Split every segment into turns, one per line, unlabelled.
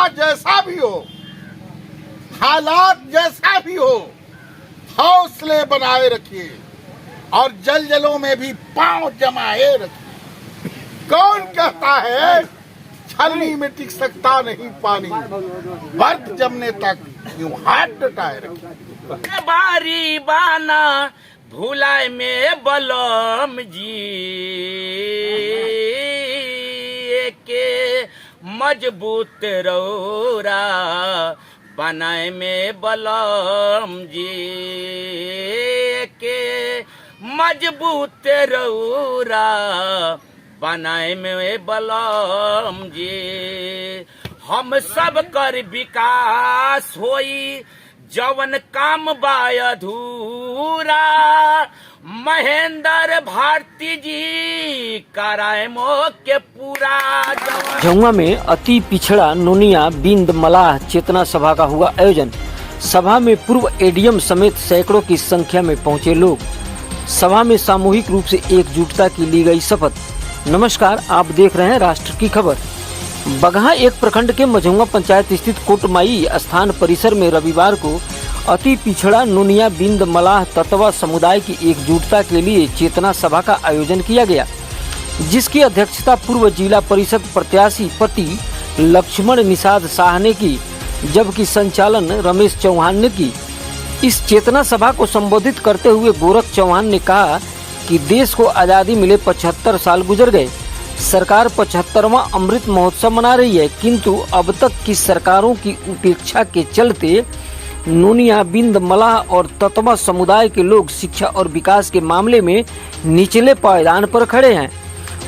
रास्ता जैसा भी हो, हालात जैसा भी हो, हौसले बनाए रखिए और जलजलों में भी पांव जमाए रखिए। कौन कहता है छलनी में टिक सकता नहीं पानी, बर्फ जमने तक यूं हाथ डटाए रखिए।
बारी बाना भुलाए में बलम जी के मजबूत रौरा बनाए में बलम जी के मजबूत रौरा बनाए में बलम जी। हम सब कर विकास होई जवन काम बा अधूरा, महेंद्र भारती जी कराए मो के पूरा।
झुंगा में अति पिछड़ा नोनिया बिंद मलाह चेतना सभा का हुआ आयोजन। सभा में पूर्व एडीएम समेत सैकड़ों की संख्या में पहुंचे लोग। सभा में सामूहिक रूप से एकजुटता की ली गई शपथ। नमस्कार, आप देख रहे हैं राष्ट्र की खबर। बगहा एक प्रखंड के मझौंगा पंचायत स्थित कोटमाई स्थान परिसर में रविवार को अति पिछड़ा नोनिया बिंद मलाह ततवा समुदाय की एकजुटता के लिए चेतना सभा का आयोजन किया गया, जिसकी अध्यक्षता पूर्व जिला परिषद प्रत्याशी पति लक्ष्मण निषाद शाह ने की, जबकि संचालन रमेश चौहान ने की। इस चेतना सभा को संबोधित करते हुए गोरख चौहान ने कहा कि देश को आजादी मिले 75 साल गुजर गए। सरकार 75वां अमृत महोत्सव मना रही है, किंतु अब तक की सरकारों की उपेक्षा के चलते नोनिया बिंद मलाह और ततवा समुदाय के लोग शिक्षा और विकास के मामले में निचले पायदान पर खड़े हैं।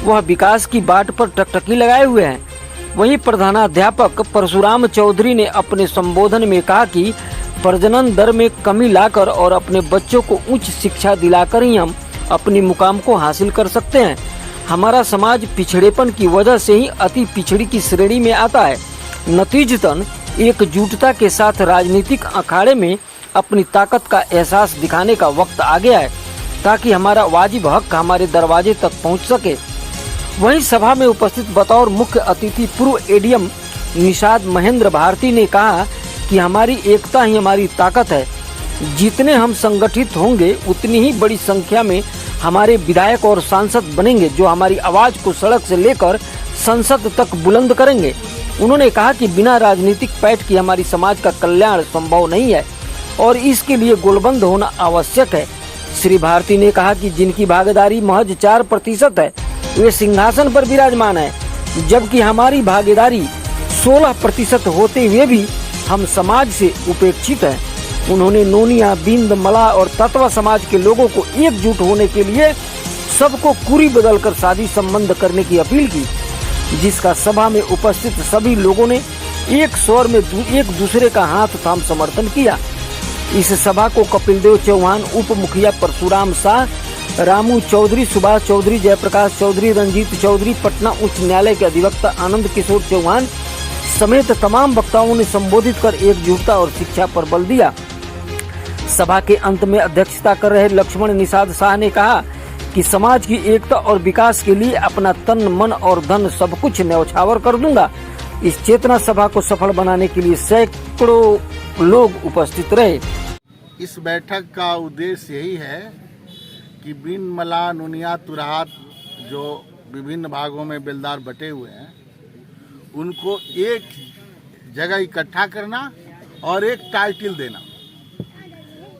वह विकास की बाट पर टकटकी लगाए हुए हैं। वहीं प्रधानाध्यापक परशुराम चौधरी ने अपने संबोधन में कहा कि प्रजनन दर में कमी लाकर और अपने बच्चों को उच्च शिक्षा दिलाकर ही हम अपनी मुकाम को हासिल कर सकते हैं। हमारा समाज पिछड़ेपन की वजह से ही अति पिछड़ी की श्रेणी में आता है। नतीजतन एकजुटता के साथ राजनीतिक अखाड़े में अपनी ताकत का एहसास दिखाने का वक्त आ गया है, ताकि हमारा वाजिब हक हमारे दरवाजे तक पहुंच सके। वहीं सभा में उपस्थित बतौर मुख्य अतिथि पूर्व एडीएम निषाद महेंद्र भारती ने कहा कि हमारी एकता ही हमारी ताकत है। जितने हम संगठित होंगे उतनी ही बड़ी संख्या में हमारे विधायक और सांसद बनेंगे, जो हमारी आवाज को सड़क से लेकर संसद तक बुलंद करेंगे। उन्होंने कहा कि बिना राजनीतिक पैठ की हमारी समाज का कल्याण संभव नहीं है और इसके लिए गोलबंद होना आवश्यक है। श्री भारती ने कहा कि जिनकी भागीदारी महज 4% है वे सिंहासन पर विराजमान है, जबकि हमारी भागीदारी 16% होते हुए भी हम समाज से उपेक्षित हैं। उन्होंने नोनिया बिंद मलाह और ततवा समाज के लोगों को एकजुट होने के लिए सबको कुरी बदलकर शादी संबंध करने की अपील की, जिसका सभा में उपस्थित सभी लोगों ने एक स्वर में एक दूसरे का हाथ थाम समर्थन किया। इस सभा को कपिलदेव चौहान, उप मुखिया परशुराम शाह, रामू चौधरी, सुभाष चौधरी, जयप्रकाश चौधरी, रंजीत चौधरी, पटना उच्च न्यायालय के अधिवक्ता आनंद किशोर चौहान समेत तमाम वक्ताओं ने संबोधित कर एकजुटता और शिक्षा पर बल दिया। सभा के अंत में अध्यक्षता कर रहे लक्ष्मण निषाद शाह ने कहा कि समाज की एकता और विकास के लिए अपना तन, मन और धन सब कुछ न्यौछावर कर दूंगा। इस चेतना सभा को सफल बनाने के लिए सैकड़ों लोग उपस्थित रहे।
इस बैठक का उद्देश्य यही है कि बिंद मलाह नोनिया तुराहत जो विभिन्न भागों में बेलदार बटे हुए हैं, उनको एक जगह इकट्ठा करना और एक टाइटल देना,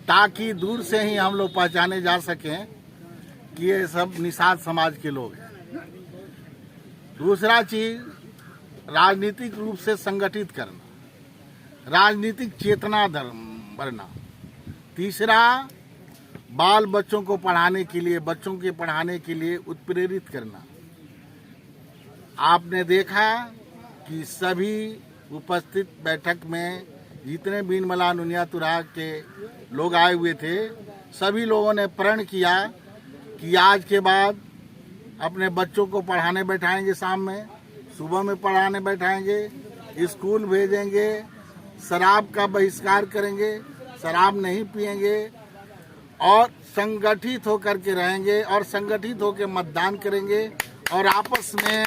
ताकि दूर से ही हम लोग पहचाने जा सकें कि ये सब निषाद समाज के लोग हैं। दूसरा चीज, राजनीतिक रूप से संगठित करना, राजनीतिक चेतना भरना। तीसरा, बाल बच्चों को पढ़ाने के लिए, बच्चों के पढ़ाने के लिए उत्प्रेरित करना। आपने देखा कि सभी उपस्थित बैठक में जितने बिंद मलाह नोनिया तुराह के लोग आए हुए थे, सभी लोगों ने प्रण किया कि आज के बाद अपने बच्चों को पढ़ाने बैठाएंगे, शाम में, सुबह में पढ़ाने बैठाएंगे, स्कूल भेजेंगे, शराब का बहिष्कार करेंगे, शराब नहीं पिएंगे और संगठित होकर के रहेंगे और संगठित होकर मतदान करेंगे और आपस में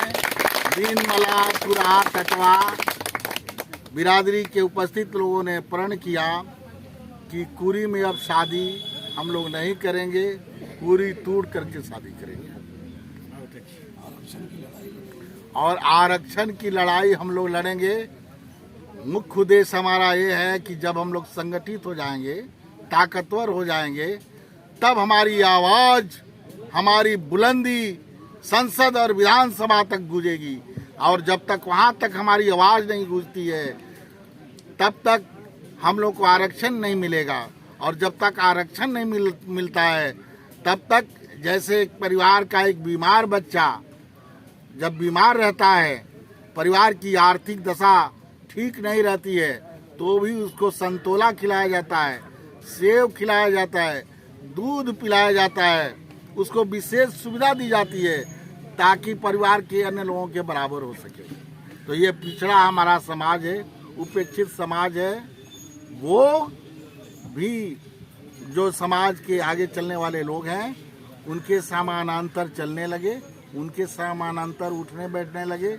बिंद मलाह तुराह ततवा बिरादरी के उपस्थित लोगों ने प्रण किया कि कुरी में अब शादी हम लोग नहीं करेंगे, कुरी तोड़ करके शादी करेंगे। और आरक्षण की लड़ाई हम लोग लड़ेंगे। मुख्य उद्देश्य हमारा ये है कि जब हम लोग संगठित हो जाएंगे, ताकतवर हो जाएंगे, तब हमारी आवाज, हमारी बुलंदी संसद और विधानसभा तक गूंजेगी। और जब तक वहां तक हमारी आवाज नहीं गूंजती है, तब तक हम लोग को आरक्षण नहीं मिलेगा। और जब तक आरक्षण नहीं मिलता है, तब तक जैसे एक परिवार का एक बीमार बच्चा जब बीमार रहता है, परिवार की आर्थिक दशा ठीक नहीं रहती है, तो भी उसको संतोला खिलाया जाता है, सेब खिलाया जाता है, दूध पिलाया जाता है, उसको विशेष सुविधा दी जाती है ताकि परिवार के अन्य लोगों के बराबर हो सके। तो ये पिछड़ा हमारा समाज है, उपेक्षित समाज है। वो भी जो समाज के आगे चलने वाले लोग हैं, उनके समानांतर चलने लगे, उनके समानांतर उठने बैठने लगे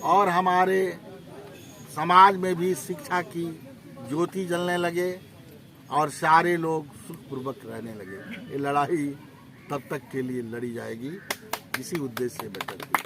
और हमारे समाज में भी शिक्षा की ज्योति जलने लगे और सारे लोग सुखपूर्वक रहने लगे। ये लड़ाई तब तक के लिए लड़ी जाएगी, इसी उद्देश्य से बैठक।